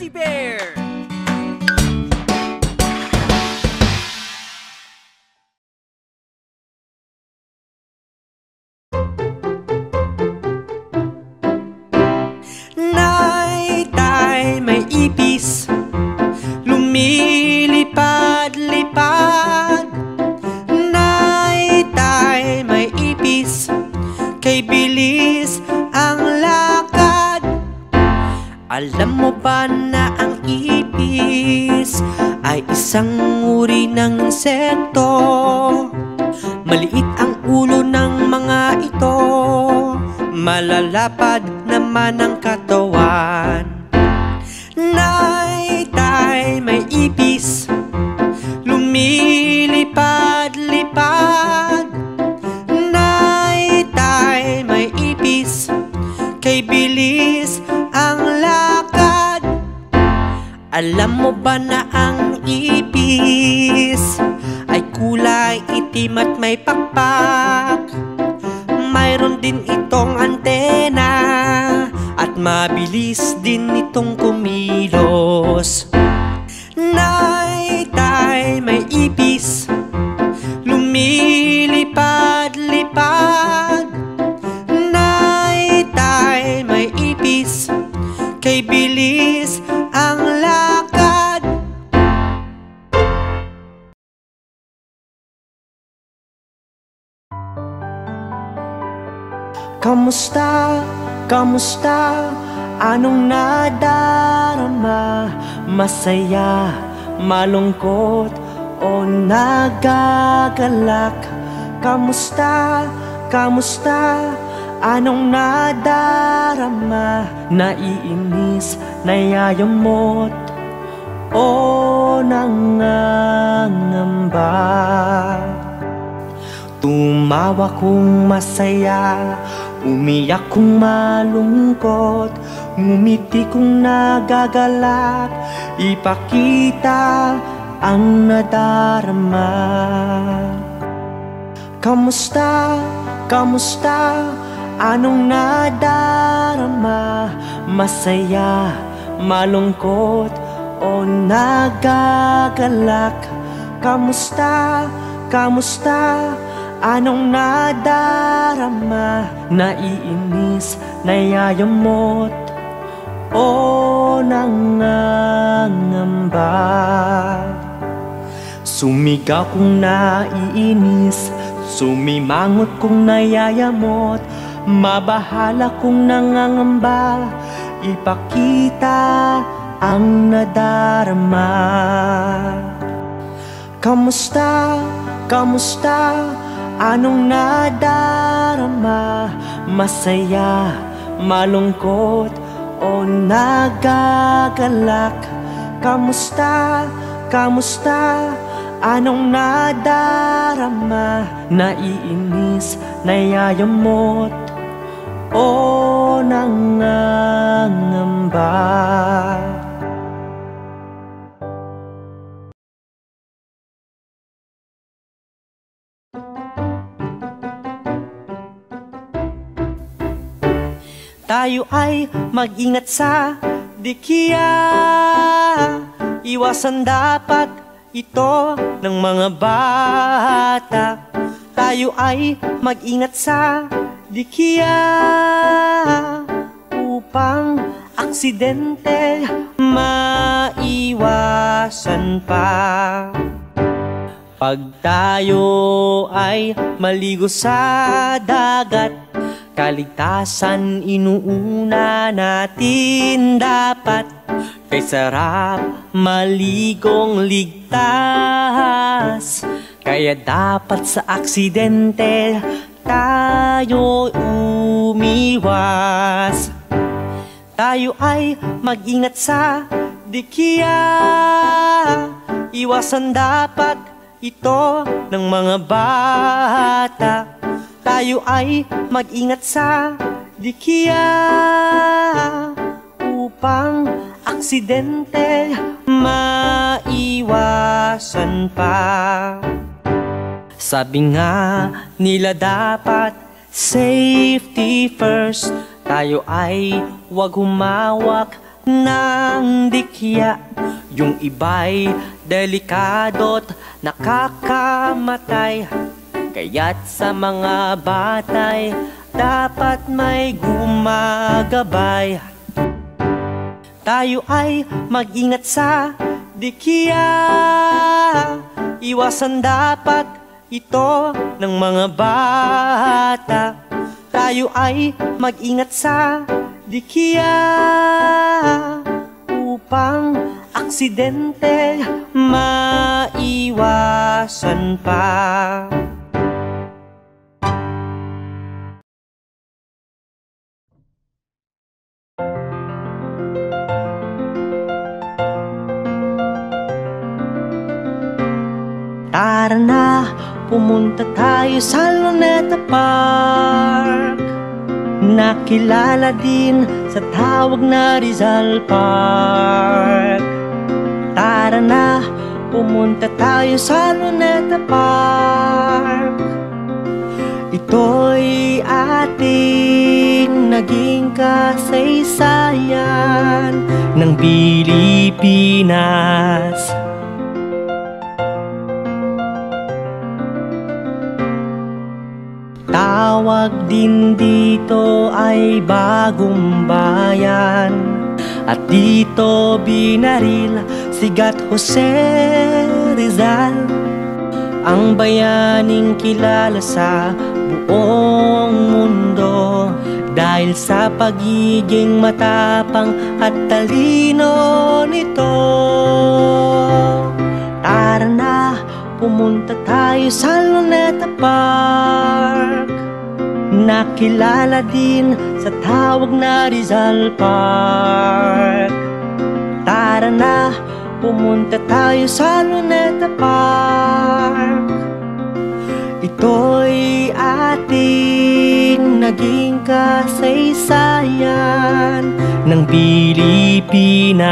Fuzzy Bear! Nay-tay, may ipis, lumilipad-lipad. Nay-tay, may ipis, kay bilis ang lakad. Alam mo ba na ang ipis ay isang uri ng insekto? Maliit ang ulo ng mga ito, malalapad naman ang katawan. Nay-tay, may ipis, lumilipad-lipad. Nay-tay, may ipis, kay bilis ang lakad. Alam mo ba na ang ipis ay kulay itim at may pakpak? Mayroon din itong antena at mabilis din itong kumilos. Nay-tay, may ipis, lumilipad-lipad. Nay-tay, may ipis, kay bilis ang lakad. Kamusta? Kamusta? Anong nadarama? Masaya, malungkot, o nagagalak? Kamusta? Kamusta? Anong nadarama? Naiinis, nayayamot, o nangangamba? Tumawa kung masaya, umiyak kung malungkot, ngumiti kung nagagalak, ipakita ang nadarama. Kamusta? Kamusta? Anong nadarama? Masaya, malungkot, o nagagalak? Kamusta? Kamusta? Anong nadarama? Naiinis, nayayamot, o nangangamba? Sumigaw kung naiinis, sumimangot kung nayayamot, mabahala kung nangangamba, ipakita ang nadarama. Kamusta? Kamusta? Anong nadarama? Masaya, malungkot, o nagagalak? Kamusta? Kamusta? Anong nadarama? Naiinis, nayayamot, o nangangamba? Tayo ay mag-ingat sa dikiya, iwasan dapat ito ng mga bata. Tayo ay mag-ingat sa dikiya upang aksidente maiwasan pa. Pag tayo ay maligo sa dagat, kaligtasan inuuna natin dapat. Kay sarap maligong ligtas, kaya dapat sa aksidente tayo umiwas. Tayo ay mag-ingat sa dikiya, iwasan dapat ito ng mga bata. Tayo ay mag-ingat sa dikiya upang aksidente maiwasan pa. Sabi nga nila dapat safety first, tayo ay wag humawak ng dikya. Yung iba'y delikado't nakakamatay, kaya't sa mga batay dapat may gumagabay. Tayo ay mag-ingat sa dikya, iwasan dapat ito ng mga bata. Tayo ay mag-ingat sa dikya upang aksidente maiwasan pa. Tara na, pumunta tayo sa Luneta Park, nakilala din sa tawag na Rizal Park. Tara na, pumunta tayo sa Luneta Park. Ito'y ating naging kasaysayan ng Pilipinas. Tawag din dito ay Bagong Bayan, at dito binaril si Gat Jose Rizal, ang bayaning kilala sa buong mundo dahil sa pagiging matapang at talino nito. Tara na, pumunta tayo sa Luneta Park, nakilala din sa tawag na Rizal Park. Tara na, pumunta tayo sa Luneta Park. Ito'y ating naging kasaysayan ng Pilipinas.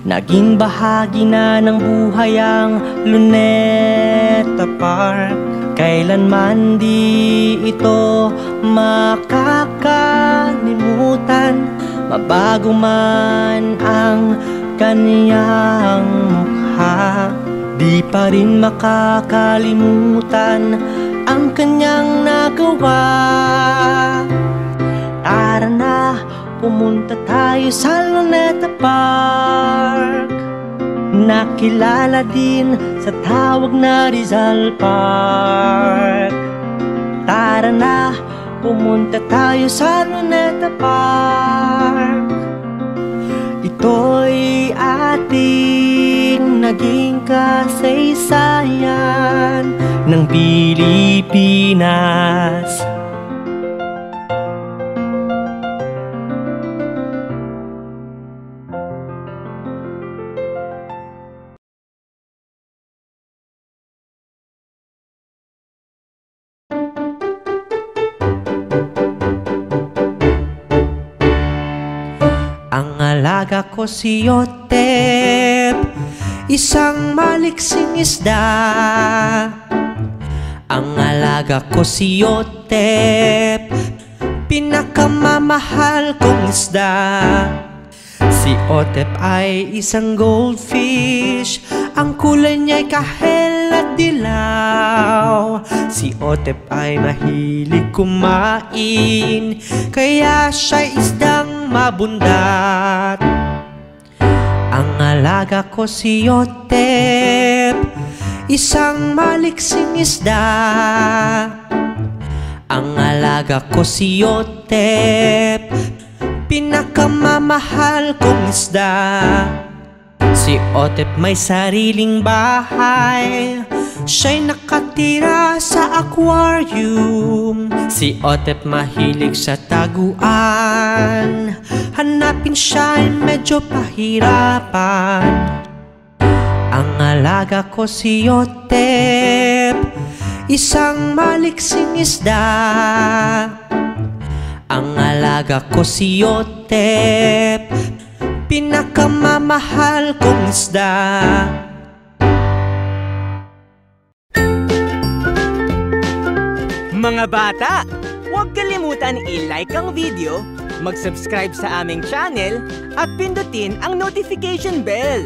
Naging bahagi na ng buhay ang Luneta Park. Kailanman di ito makakalimutan, mabago man ang kanyang mukha. Di pa rin makakalimutan ang kanyang nagawa. Tara na, pumunta tayo sa Luneta Park, nakilala din sa tawag na Rizal Park. Tara na, pumunta tayo sa Luneta Park. Ito'y ating naging kasaysayan ng Pilipinas. Ang alaga ko si Otep, isang maliksing isda. Ang alaga ko si Otep, pinakamamahal kong isda. Si Otep ay isang goldfish, ang kulay niya'y kahel at dilaw. Si Otep ay mahilig kumain, kaya siya'y isdang mabundat. Ang alaga ko si Otep, isang maliksing isda. Ang alaga ko si Otep, pinakamamahal kong isda. Si Otep may sariling bahay, siya'y nakatira sa aquarium. Si Otep mahilig sa taguan, hanapin siya'y medyo pahirapan. Ang alaga ko si Otep, isang maliksing isda. Ang alaga ko si Otep, pinakamamahal kong isda. Mga bata, huwag kalimutan i-like ang video, mag-subscribe sa aming channel, at pindutin ang notification bell.